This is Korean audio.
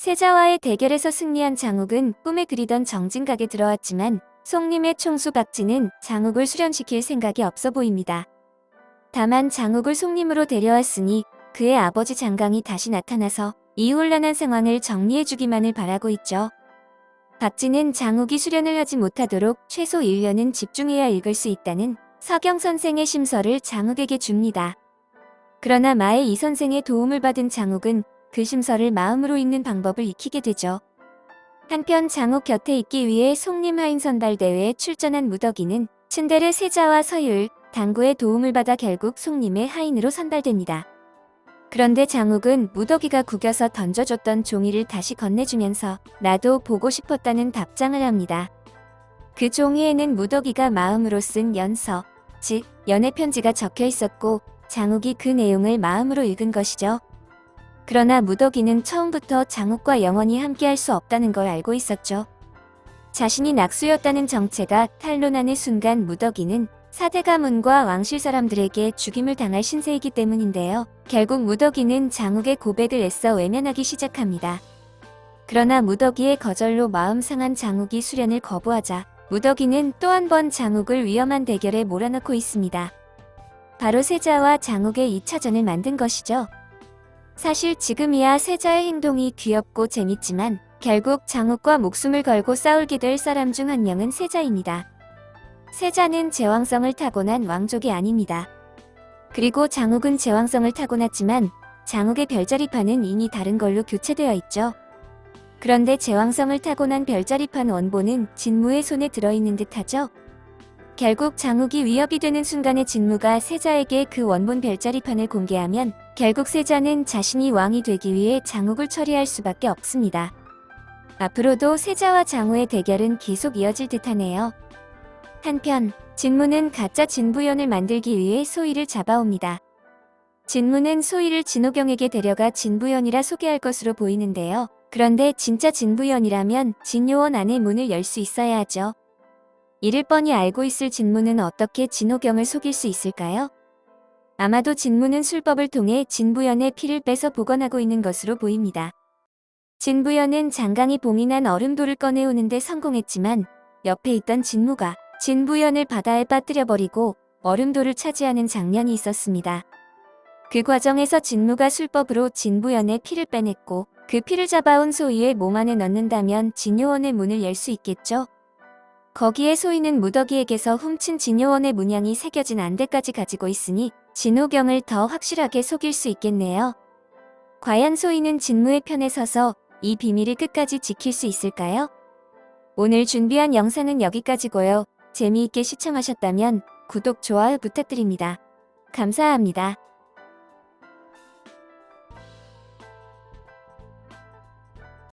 세자와의 대결에서 승리한 장욱은 꿈에 그리던 정진각에 들어왔지만 송림의 총수 박진은 장욱을 수련시킬 생각이 없어 보입니다. 다만 장욱을 송림으로 데려왔으니 그의 아버지 장강이 다시 나타나서 이 혼란한 상황을 정리해주기만을 바라고 있죠. 박진은 장욱이 수련을 하지 못하도록 최소 1년은 집중해야 읽을 수 있다는 서경 선생의 심서를 장욱에게 줍니다. 그러나 마에 이 선생의 도움을 받은 장욱은 그 심서를 마음으로 읽는 방법을 익히게 되죠. 한편 장욱 곁에 있기 위해 송림 하인 선발대회에 출전한 무덕이는 츤데레 세자와 서율, 당구의 도움을 받아 결국 송림의 하인으로 선발됩니다. 그런데 장욱은 무덕이가 구겨서 던져줬던 종이를 다시 건네주면서 나도 보고 싶었다는 답장을 합니다. 그 종이에는 무덕이가 마음으로 쓴 연서, 즉 연애편지가 적혀 있었고 장욱이 그 내용을 마음으로 읽은 것이죠. 그러나 무덕이는 처음부터 장욱과 영원히 함께할 수 없다는 걸 알고 있었죠. 자신이 낙수였다는 정체가 탄로나는 순간 무덕이는 사대 가문과 왕실 사람들에게 죽임을 당할 신세이기 때문인데요. 결국 무덕이는 장욱의 고백을 애써 외면하기 시작합니다. 그러나 무덕이의 거절로 마음 상한 장욱이 수련을 거부하자 무덕이는 또 한 번 장욱을 위험한 대결에 몰아넣고 있습니다. 바로 세자와 장욱의 2차전을 만든 것이죠. 사실 지금이야 세자의 행동이 귀엽고 재밌지만 결국 장욱과 목숨을 걸고 싸우게 될 사람 중 한 명은 세자입니다. 세자는 제왕성을 타고난 왕족이 아닙니다. 그리고 장욱은 제왕성을 타고났지만 장욱의 별자리판은 이미 다른 걸로 교체되어 있죠. 그런데 제왕성을 타고난 별자리판 원본은 진무의 손에 들어있는 듯하죠. 결국 장욱이 위협이 되는 순간에 진무가 세자에게 그 원본 별자리판을 공개하면 결국 세자는 자신이 왕이 되기 위해 장욱을 처리할 수밖에 없습니다. 앞으로도 세자와 장우의 대결은 계속 이어질 듯하네요. 한편 진무는 가짜 진부연을 만들기 위해 소희를 잡아옵니다. 진무는 소희를 진호경에게 데려가 진부연이라 소개할 것으로 보이는데요. 그런데 진짜 진부연이라면 진요원 안의 문을 열 수 있어야 하죠. 이를 뻔히 알고 있을 진무는 어떻게 진호경을 속일 수 있을까요? 아마도 진무는 술법을 통해 진부연의 피를 빼서 복원하고 있는 것으로 보입니다. 진부연은 장강이 봉인한 얼음돌을 꺼내오는데 성공했지만 옆에 있던 진무가 진부연을 바다에 빠뜨려버리고 얼음돌을 차지하는 장면이 있었습니다. 그 과정에서 진무가 술법으로 진부연의 피를 빼냈고 그 피를 잡아온 소희의 몸 안에 넣는다면 진요원의 문을 열 수 있겠죠? 거기에 소희는 무덕이에게서 훔친 진요원의 문양이 새겨진 안대까지 가지고 있으니 진호경을 더 확실하게 속일 수 있겠네요. 과연 소희는 진무의 편에 서서 이 비밀을 끝까지 지킬 수 있을까요? 오늘 준비한 영상은 여기까지고요. 재미있게 시청하셨다면 구독, 좋아요 부탁드립니다. 감사합니다.